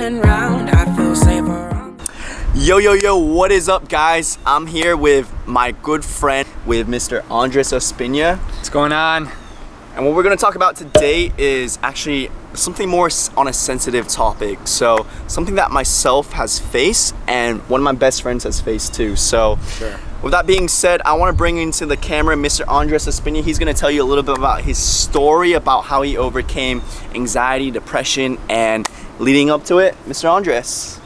spinning round, I feel safer. Yo, what is up, guys? I'm here with my good friend, with Mr. Andres Ospina. What's going on? And what we're gonna talk about today is actually something more on a sensitive topic. So something that myself has faced and one of my best friends has faced too. So Sure. With that being said, I wanna bring into the camera Mr. Andres Ospina. He's gonna tell you a little bit about his story, about how he overcame anxiety, depression, and leading up to it. Mr. Andres.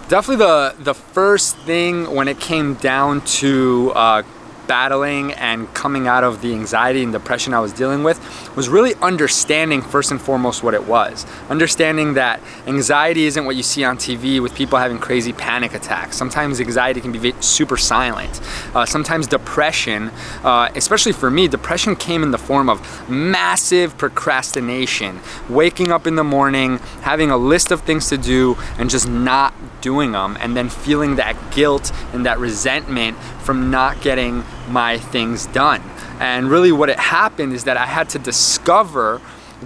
Definitely the first thing when it came down to battling and coming out of the anxiety and depression I was dealing with was really understanding first and foremost what it was. Understanding that anxiety isn't what you see on TV with people having crazy panic attacks. Sometimes anxiety can be super silent. Sometimes depression, especially for me, depression came in the form of massive procrastination. Waking up in the morning, having a list of things to do and just not doing them, and then feeling that guilt and that resentment from not getting my things done. And really what it happened is that I had to discover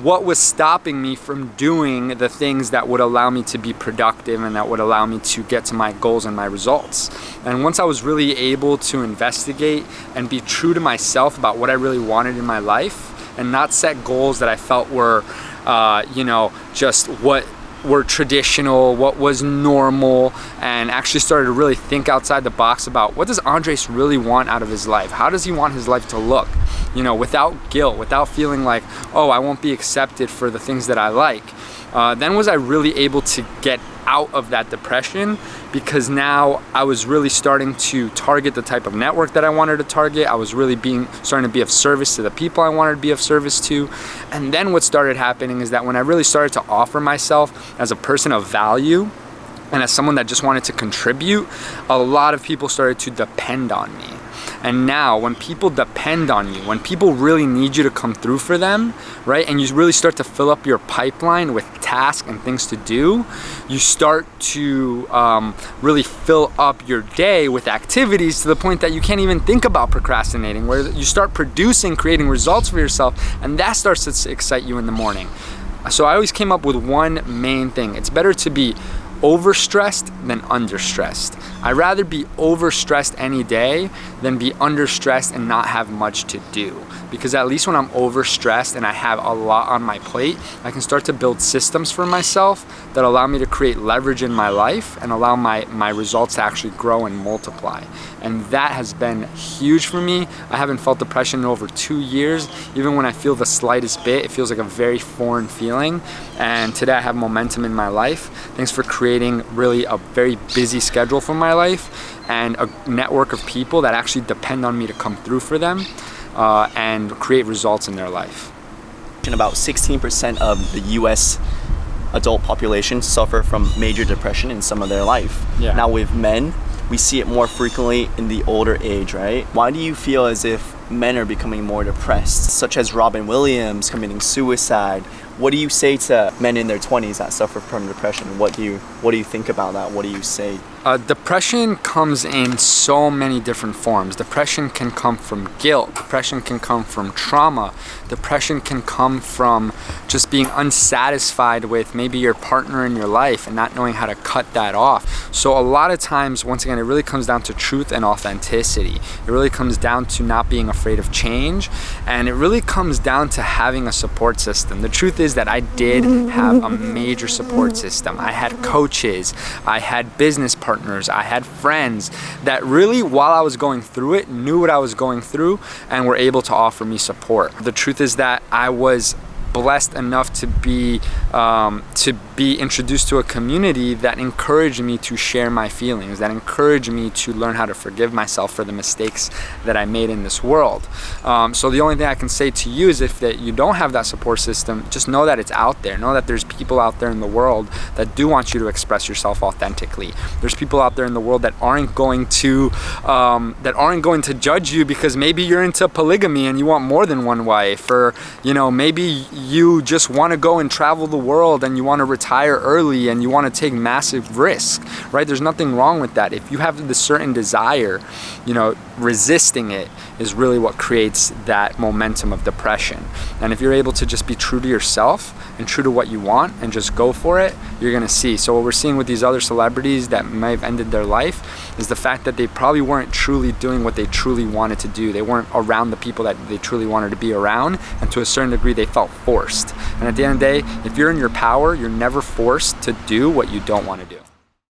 what was stopping me from doing the things that would allow me to be productive and that would allow me to get to my goals and my results. And once I was really able to investigate and be true to myself about what I really wanted in my life and not set goals that I felt were, just what were traditional, what was normal, and actually started to really think outside the box about what does Andres really want out of his life? How does he want his life to look? Without guilt, without feeling like, oh, I won't be accepted for the things that I like. Then was I really able to get out of that depression, because now I was really starting to target the type of network that I wanted to target. I was really starting to be of service to the people I wanted to be of service to. And then what started happening is that when I really started to offer myself as a person of value and as someone that just wanted to contribute, a lot of people started to depend on me. And now when people depend on you, when people really need you to come through for them, right, and you really start to fill up your pipeline with tasks and things to do, you start to really fill up your day with activities to the point that you can't even think about procrastinating, where you start producing, creating results for yourself, and that starts to excite you in the morning. So I always came up with one main thing. It's better to be overstressed than understressed. I'd rather be overstressed any day than be understressed and not have much to do. Because at least when I'm overstressed and I have a lot on my plate, I can start to build systems for myself that allow me to create leverage in my life and allow my results to actually grow and multiply. And that has been huge for me. I haven't felt depression in over 2 years. Even when I feel the slightest bit, it feels like a very foreign feeling. And today I have momentum in my life. Thanks for creating really a very busy schedule for my life and a network of people that actually depend on me to come through for them and create results in their life. About 16% of the US adult population suffer from major depression in some of their life. Yeah. Now with men, we see it more frequently in the older age, right? Why do you feel as if men are becoming more depressed, such as Robin Williams committing suicide? What do you say to men in their 20s that suffer from depression? What do you think about that? What do you say? Depression comes in so many different forms. Depression can come from guilt. Depression can come from trauma. Depression can come from just being unsatisfied with maybe your partner in your life and not knowing how to cut that off. So a lot of times, once again, it really comes down to truth and authenticity. It really comes down to not being afraid of change, and it really comes down to having a support system. The truth is that I did have a major support system. I had coaches, I had business partners, I had friends that really, while I was going through it, knew what I was going through and were able to offer me support. The truth is that I was blessed enough to be introduced to a community that encouraged me to share my feelings, that encouraged me to learn how to forgive myself for the mistakes that I made in this world. So the only thing I can say to you is if that you don't have that support system, just know that it's out there. Know that there's people out there in the world that do want you to express yourself authentically. There's people out there in the world that aren't going to judge you because maybe you're into polygamy and you want more than one wife, or maybe you just want to go and travel the world and you want to retire early and you want to take massive risks, right? There's nothing wrong with that. If you have the certain desire, resisting it is really what creates that momentum of depression. And if you're able to just be true to yourself and true to what you want and just go for it, you're gonna see. So what we're seeing with these other celebrities that may have ended their life is the fact that they probably weren't truly doing what they truly wanted to do. They weren't around the people that they truly wanted to be around, and to a certain degree they felt forced. And at the end of the day, if you're in your power, you're never forced to do what you don't want to do.